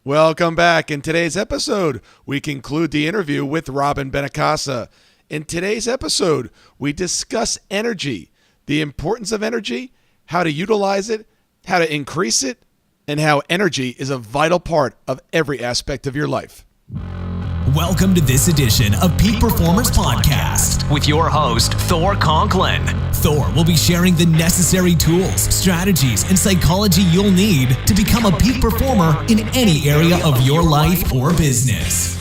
Welcome back. In today's episode, we conclude the interview with Robyn Benincasa. In today's episode, we discuss energy, the importance of energy, how to utilize it, how to increase it, and how energy is a vital part of every aspect of your life. Welcome to this edition of Peak Performance Podcast with your host, Thor Conklin. Thor will be sharing the necessary tools, strategies, and psychology you'll need to become a peak performer in any area of your life or business.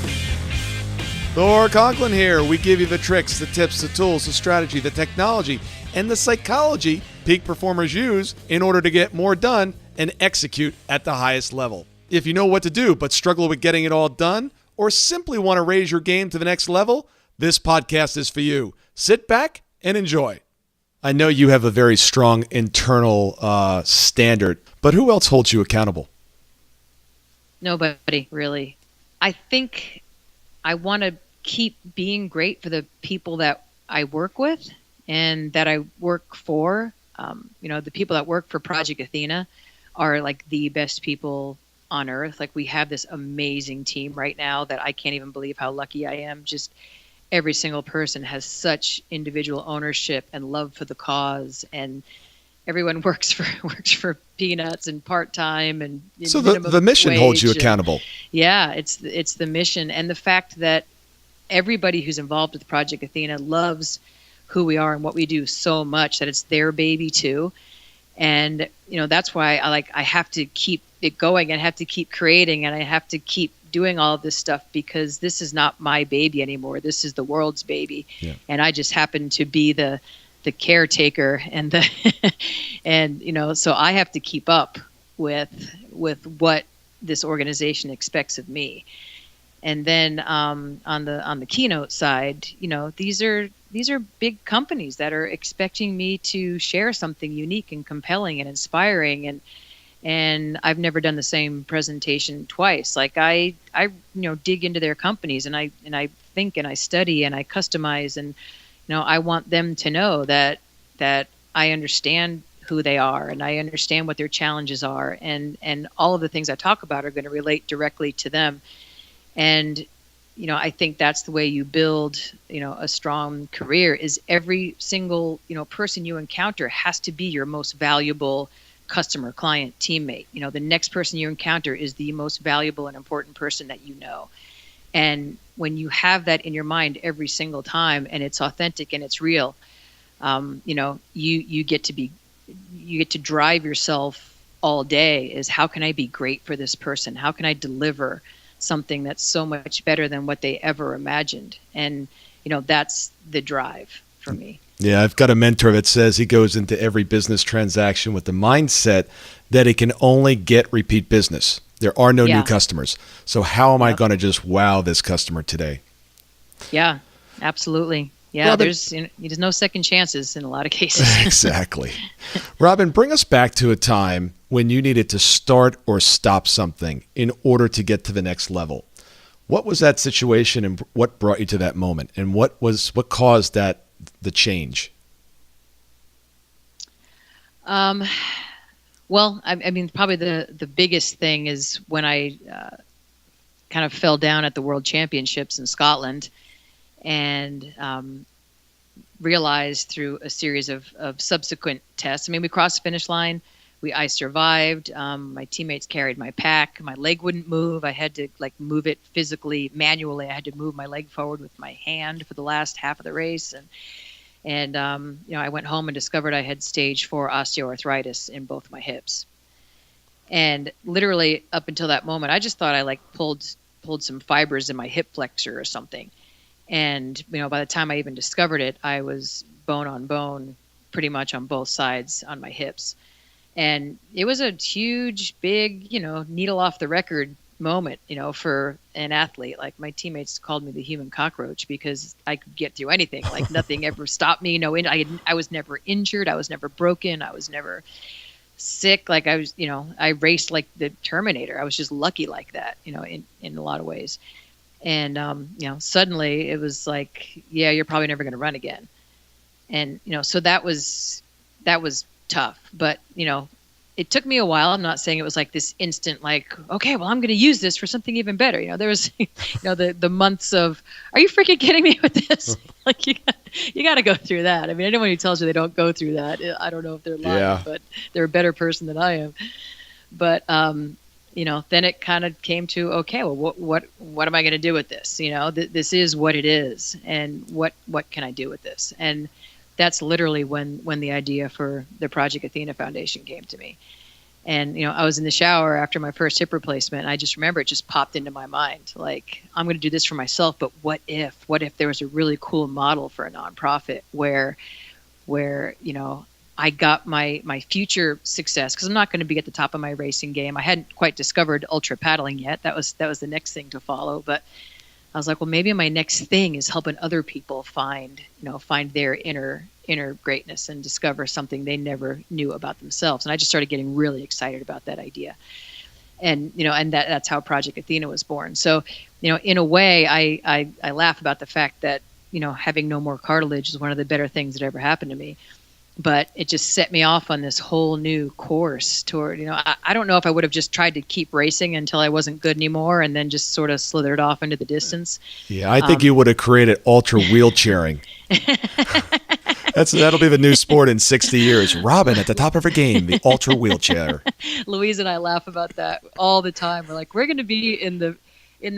Thor Conklin here. We give you the tricks, the tips, the tools, the strategy, the technology, and the psychology peak performers use in order to get more done and execute at the highest level. If you know what to do but struggle with getting it all done, or simply want to raise your game to the next level, this podcast is for you. Sit back and enjoy. I know you have a very strong internal standard, but who else holds you accountable? Nobody, really. I think I want to keep being great for the people that I work with and that I work for. The people that work for Project Athena are like the best people on earth. Like, we have this amazing team right now that I can't even believe how lucky I am. Just every single person has such individual ownership and love for the cause, and everyone works for peanuts and part-time and so the mission holds you accountable. Yeah, it's the mission and the fact that everybody who's involved with Project Athena loves who we are and what we do so much that it's their baby too. And that's why I have to keep it going and have to keep creating and I have to keep doing all of this stuff, because this is not my baby anymore. This is the world's baby. Yeah. And I just happen to be the caretaker and so I have to keep up with what this organization expects of me. And then on the keynote side, these are big companies that are expecting me to share something unique and compelling and inspiring, and I've never done the same presentation twice. Like I dig into their companies and I think and I study and I customize, and I want them to know that I understand who they are and I understand what their challenges are, and all of the things I talk about are going to relate directly to them. And I think that's the way you build a strong career, is every single person you encounter has to be your most valuable customer, client, teammate. The next person you encounter is the most valuable and important person that you know. And when you have that in your mind every single time and it's authentic and it's real, you get to drive yourself all day, is how can I be great for this person? How can I deliver something that's so much better than what they ever imagined? And that's the drive for me. Yeah, I've got a mentor that says he goes into every business transaction with the mindset that he can only get repeat business. There are no new customers. So how am I going to just wow this customer today? Yeah, absolutely. Yeah, Robyn, there's no second chances in a lot of cases. Exactly. Robyn, bring us back to a time when you needed to start or stop something in order to get to the next level. What was that situation and what brought you to that moment? And what caused the change? Well, I mean, probably the biggest thing is when I kind of fell down at the World Championships in Scotland, and realized through a series of subsequent tests. I mean, we crossed the finish line. I survived. My teammates carried my pack. My leg wouldn't move. I had to move it physically, manually. I had to move my leg forward with my hand for the last half of the race. And I went home and discovered I had stage 4 osteoarthritis in both my hips. And literally up until that moment, I just thought I pulled some fibers in my hip flexor or something. And, by the time I even discovered it, I was bone on bone pretty much on both sides on my hips. And it was a huge, big, needle off the record moment, for an athlete. Like, my teammates called me the human cockroach because I could get through anything. Like, nothing ever stopped me. I was never injured. I was never broken. I was never sick. Like, I was, I raced like the Terminator. I was just lucky like that, in a lot of ways. And, suddenly it was like, yeah, you're probably never going to run again. And, so that was tough, but, it took me a while. I'm not saying it was like this instant, like, okay, well, I'm going to use this for something even better. There was, the months of, are you freaking kidding me with this? Like you got to go through that. I mean, anyone who tells you they don't go through that, I don't know if they're lying, but they're a better person than I am. But, then it kind of came to, okay, well, what am I going to do with this? This is what it is. And what can I do with this? And that's literally when the idea for the Project Athena Foundation came to me. And, I was in the shower after my first hip replacement. And I just remember it just popped into my mind. Like, I'm going to do this for myself. But what if there was a really cool model for a nonprofit where I got my future success, because I'm not going to be at the top of my racing game. I hadn't quite discovered ultra paddling yet. That was the next thing to follow. But I was like, well, maybe my next thing is helping other people find their inner greatness and discover something they never knew about themselves. And I just started getting really excited about that idea. And, and that's how Project Athena was born. So, in a way, I laugh about the fact that, having no more cartilage is one of the better things that ever happened to me. But it just set me off on this whole new course toward, I don't know if I would have just tried to keep racing until I wasn't good anymore and then just sort of slithered off into the distance. Yeah, I think you would have created ultra wheelchairing. That'll be the new sport in 60 years. Robyn at the top of her game, the ultra wheelchair. Louise and I laugh about that all the time. We're like, we're going to be in the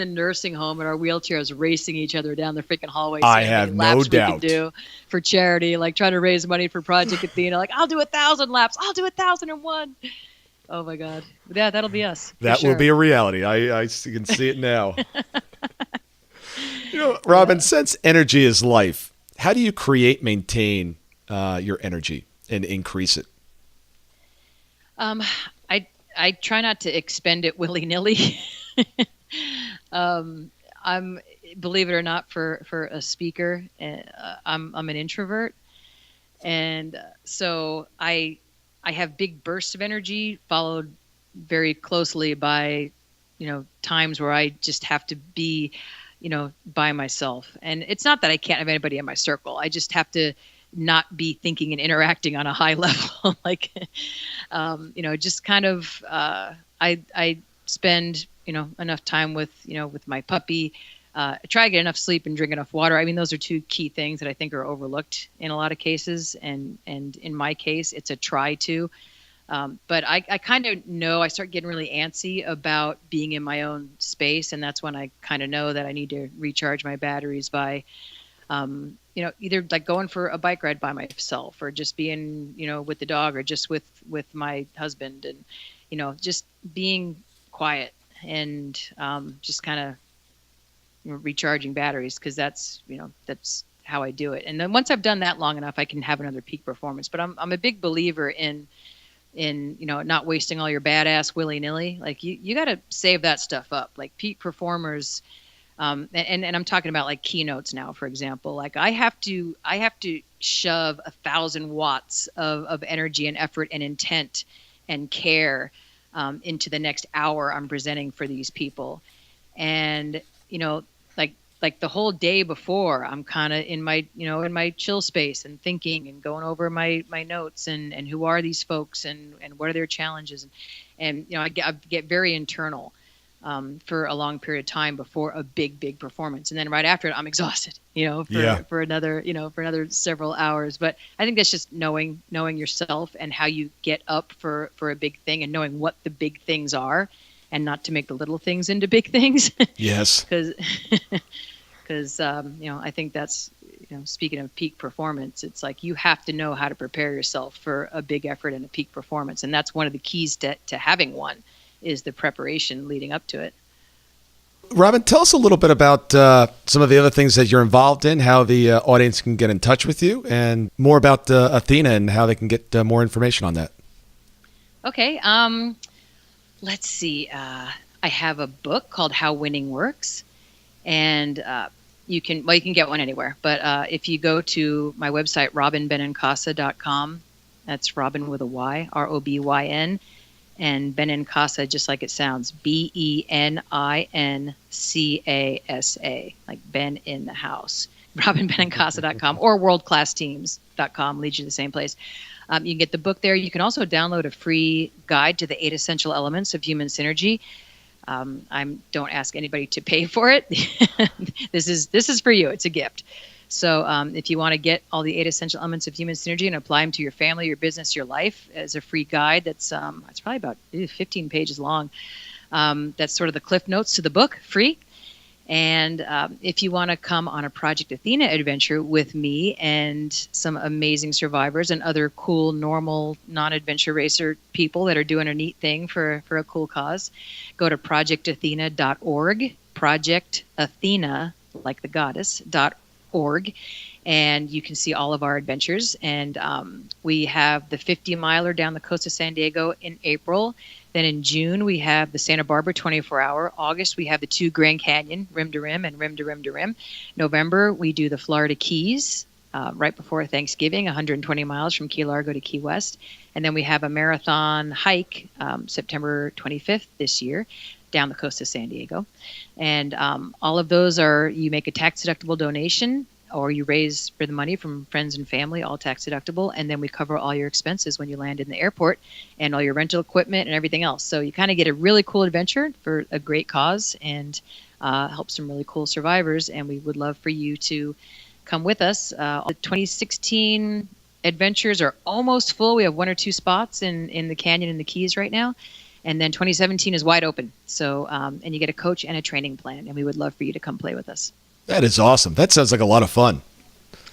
nursing home in our wheelchairs racing each other down the freaking hallway. I have no doubt. We can do for charity, like trying to raise money for Project Athena. Like, I'll do 1,000 laps. I'll do 1,001. Oh my God. Yeah, that'll be us. That will be a reality. I can see it now. Robyn, since energy is life, how do you maintain your energy and increase it? I try not to expend it willy-nilly. I'm, believe it or not, for a speaker, I'm an introvert. And so I have big bursts of energy followed very closely by, times where I just have to be, by myself. And it's not that I can't have anybody in my circle. I just have to not be thinking and interacting on a high level. Like, just kind of, I spend, enough time with my puppy, try to get enough sleep and drink enough water. I mean, those are two key things that I think are overlooked in a lot of cases. And in my case, it's a try to. But I kind of know I start getting really antsy about being in my own space. And that's when I kind of know that I need to recharge my batteries by, either like going for a bike ride by myself or just being, with the dog or just with my husband and, just being quiet and just kind of recharging batteries, because that's how I do it. And then once I've done that long enough, I can have another peak performance. But I'm a big believer in not wasting all your badass willy-nilly. Like you got to save that stuff up. Like peak performers, and I'm talking about like keynotes now, for example. Like I have to shove 1,000 watts of energy and effort and intent and care into the next hour I'm presenting for these people. And like the whole day before, I'm kind of in my chill space and thinking and going over my notes and who are these folks and what are their challenges, and I get very internal for a long period of time before a big performance, and then right after it I'm exhausted for another several hours. But I think that's just knowing yourself and how you get up for a big thing and knowing what the big things are and not to make the little things into big things. Yes. Because I think that's, speaking of peak performance, it's like you have to know how to prepare yourself for a big effort and a peak performance. And that's one of the keys to having one is the preparation leading up to it. Robyn, tell us a little bit about some of the other things that you're involved in, how the audience can get in touch with you, and more about Athena and how they can get more information on that. Okay. Let's see. I have a book called How Winning Works, and you can get one anywhere. But if you go to my website, robynbenincasa.com, that's Robyn with a Y, Robyn, and Benincasa, just like it sounds, BENINCASA, like Ben in the house. RobynBenincasa.com or worldclassteams.com leads you to the same place. You can get the book there. You can also download a free guide to the 8 essential elements of human synergy. Don't ask anybody to pay for it. This is for you. It's a gift. So if you want to get all the 8 essential elements of human synergy and apply them to your family, your business, your life as a free guide, it's probably about 15 pages long. That's sort of the cliff notes to the book, free. And if you want to come on a Project Athena adventure with me and some amazing survivors and other cool, normal, non-adventure racer people that are doing a neat thing for a cool cause, go to projectathena.org, Project Athena, like the goddess, .org, and you can see all of our adventures. And we have the 50 miler down the coast of San Diego in April. Then in June, we have the Santa Barbara 24-hour. August, we have the 2 Grand Canyon, rim to rim and rim to rim to rim. November, we do the Florida Keys right before Thanksgiving, 120 miles from Key Largo to Key West. And then we have a marathon hike September 25th this year down the coast of San Diego. And all of those you make a tax-deductible donation, or you raise for the money from friends and family, all tax deductible, and then we cover all your expenses when you land in the airport and all your rental equipment and everything else. So you kind of get a really cool adventure for a great cause and help some really cool survivors, and we would love for you to come with us. The 2016 adventures are almost full. We have 1 or 2 spots in the canyon and the Keys right now. And then 2017 is wide open. So, and you get a coach and a training plan, and we would love for you to come play with us. That is awesome. That sounds like a lot of fun.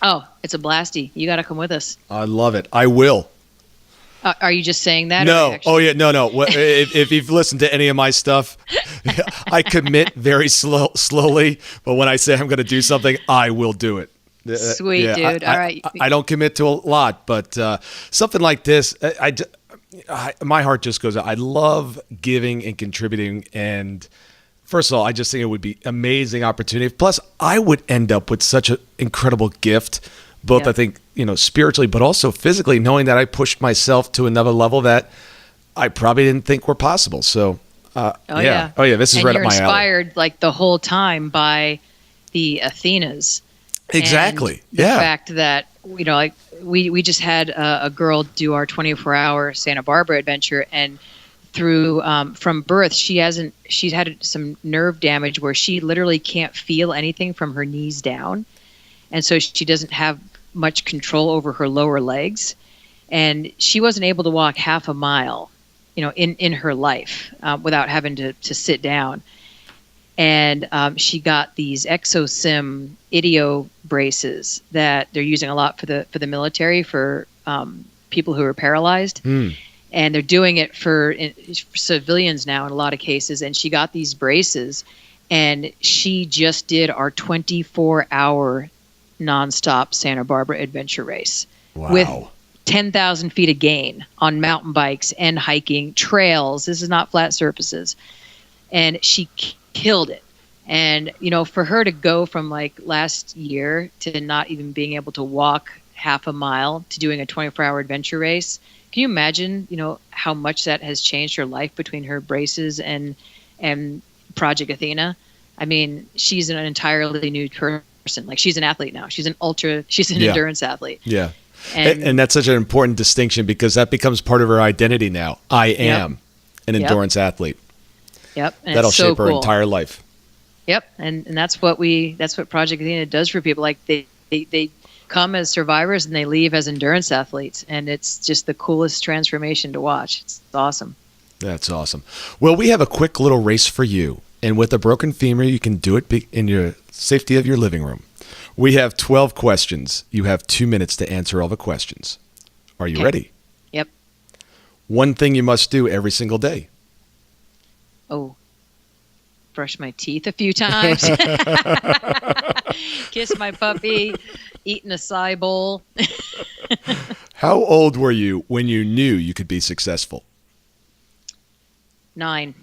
Oh, it's a blasty. You got to come with us. I love it. I will. Are you just saying that? No. Oh, yeah. No. If you've listened to any of my stuff, I commit very slowly. But when I say I'm going to do something, I will do it. Sweet, yeah, dude. All right. I don't commit to a lot, but something like this, my heart just goes out. I love giving and contributing, and first of all, I just think it would be an amazing opportunity. Plus, I would end up with such an incredible gift, both I think, spiritually, but also physically, knowing that I pushed myself to another level that I probably didn't think were possible. So, Oh yeah, this is right up my alley. You're inspired like the whole time by the Athenas. Exactly. And the fact that we just had a girl do our 24-hour Santa Barbara adventure, and through from birth she's had some nerve damage where she literally can't feel anything from her knees down, and so she doesn't have much control over her lower legs, and she wasn't able to walk half a mile in her life without having to sit down. And she got these ExoSim idio braces that they're using a lot for the military for people who are paralyzed. And they're doing it for civilians now in a lot of cases. And she got these braces, and she just did our 24-hour nonstop Santa Barbara adventure race. Wow. With 10,000 feet of gain on mountain bikes and hiking trails. This is not flat surfaces. And she killed it. And, for her to go from like last year to not even being able to walk half a mile to doing a 24-hour adventure race, can you imagine, how much that has changed her life between her braces and Project Athena? I mean, she's an entirely new person. Like, she's an athlete now. She's an endurance athlete. Yeah. And that's such an important distinction, because that becomes part of her identity now. I am an endurance athlete. Yep. And that'll it's so shape her cool. entire life. Yep. And that's what Project Athena does for people. Like, they come as survivors and they leave as endurance athletes, and it's just the coolest transformation to watch. It's awesome. That's awesome. Well, we have a quick little race for you, and with a broken femur, you can do it in your safety of your living room. We have 12 questions. You have 2 minutes to answer all the questions. Are you ready? Yep. One thing you must do every single day. Oh, brush my teeth a few times. Kiss my puppy. Eat an acai bowl. How old were you when you knew you could be successful? 9.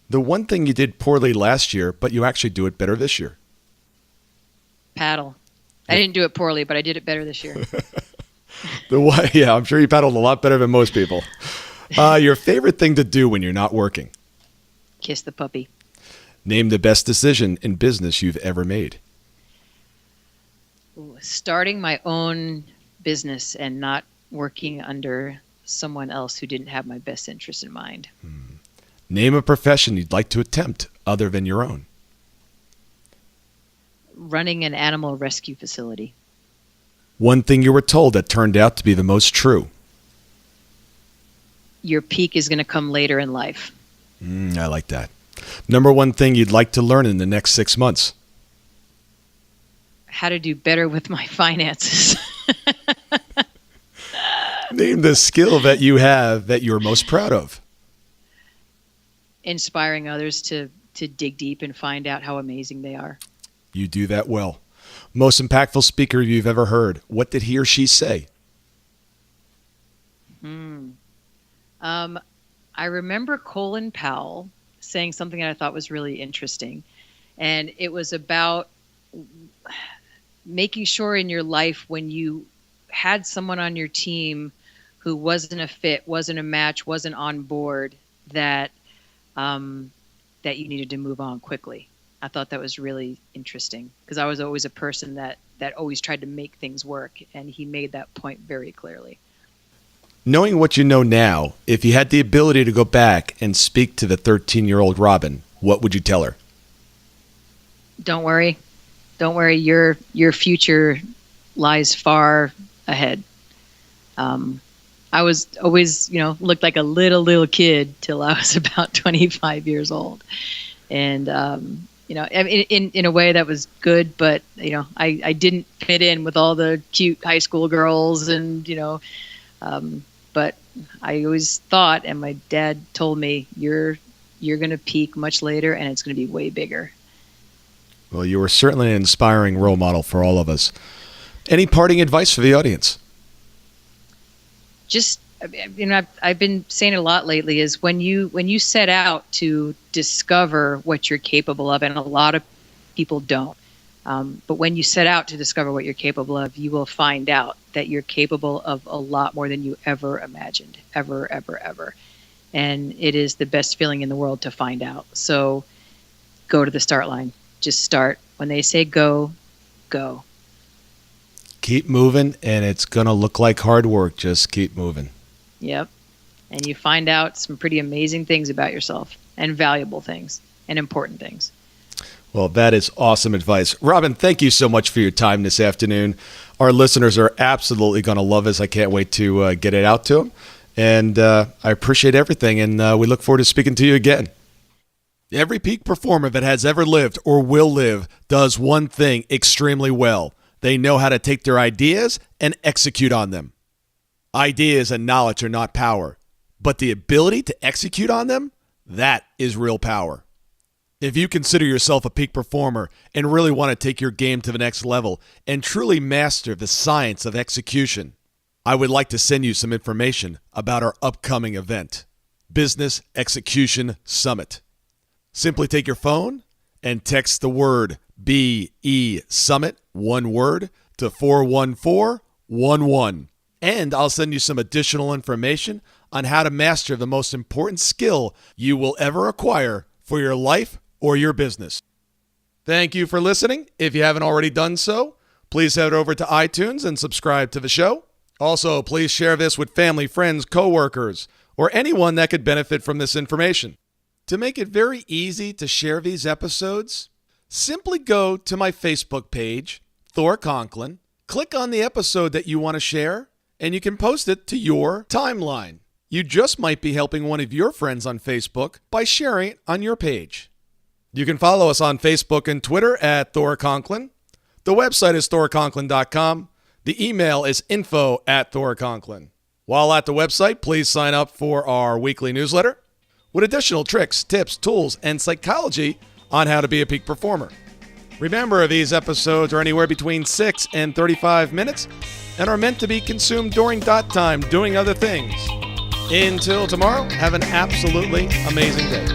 The one thing you did poorly last year, but you actually do it better this year. Paddle. I didn't do it poorly, but I did it better this year. I'm sure you paddled a lot better than most people. Your favorite thing to do when you're not working? Kiss the puppy. Name the best decision in business you've ever made. Starting my own business and not working under someone else who didn't have my best interest in mind. Name a profession you'd like to attempt other than your own. Running an animal rescue facility. One thing you were told that turned out to be the most true. Your peak is going to come later in life. I like that. Number one thing you'd like to learn in the next 6 months. How to do better with my finances. Name the skill that you have that you're most proud of. Inspiring others to dig deep and find out how amazing they are. You do that well. Most impactful speaker you've ever heard. What did he or she say? I remember Colin Powell saying something that I thought was really interesting. And it was about making sure in your life when you had someone on your team who wasn't a fit, wasn't a match, wasn't on board, that that you needed to move on quickly. I thought that was really interesting because I was always a person that always tried to make things work, and he made that point very clearly. Knowing what you know now, if you had the ability to go back and speak to the 13-year-old Robyn, what would you tell her? Don't worry. Don't worry. Your future lies far ahead. I was always, looked like a little kid till I was about 25 years old. And, in a way that was good, but, I didn't fit in with all the cute high school girls and, but I always thought, and my dad told me, you're going to peak much later and it's going to be way bigger. Well, you were certainly an inspiring role model for all of us. Any parting advice for the audience? Just, I've been saying it a lot lately, is when you set out to discover what you're capable of, and a lot of people don't, but when you set out to discover what you're capable of, you will find out that you're capable of a lot more than you ever imagined, ever. And it is the best feeling in the world to find out. So go to the start line. Just start. When they say go, go. Keep moving, and it's going to look like hard work. Just keep moving. Yep. And you find out some pretty amazing things about yourself, and valuable things, and important things. Well, that is awesome advice. Robyn, thank you so much for your time this afternoon. Our listeners are absolutely going to love this. I can't wait to get it out to them. And I appreciate everything, and we look forward to speaking to you again. Every peak performer that has ever lived or will live does one thing extremely well. They know how to take their ideas and execute on them. Ideas and knowledge are not power, but the ability to execute on them, that is real power. If you consider yourself a peak performer and really want to take your game to the next level and truly master the science of execution, I would like to send you some information about our upcoming event, Business Execution Summit. Simply take your phone and text the word BE Summit, one word, to 41411. And I'll send you some additional information on how to master the most important skill you will ever acquire for your life or your business. Thank you for listening. If you haven't already done so, please head over to iTunes and subscribe to the show. Also, please share this with family, friends, coworkers, or anyone that could benefit from this information. To make it very easy to share these episodes, simply go to my Facebook page, Thor Conklin, click on the episode that you want to share, and you can post it to your timeline. You just might be helping one of your friends on Facebook by sharing it on your page. You can follow us on Facebook and Twitter at Thor Conklin. The website is thorconklin.com. The email is info@thorconklin. While at the website, please sign up for our weekly newsletter with additional tricks, tips, tools, and psychology on how to be a peak performer. Remember, these episodes are anywhere between 6 and 35 minutes and are meant to be consumed during dot time doing other things. Until tomorrow, have an absolutely amazing day.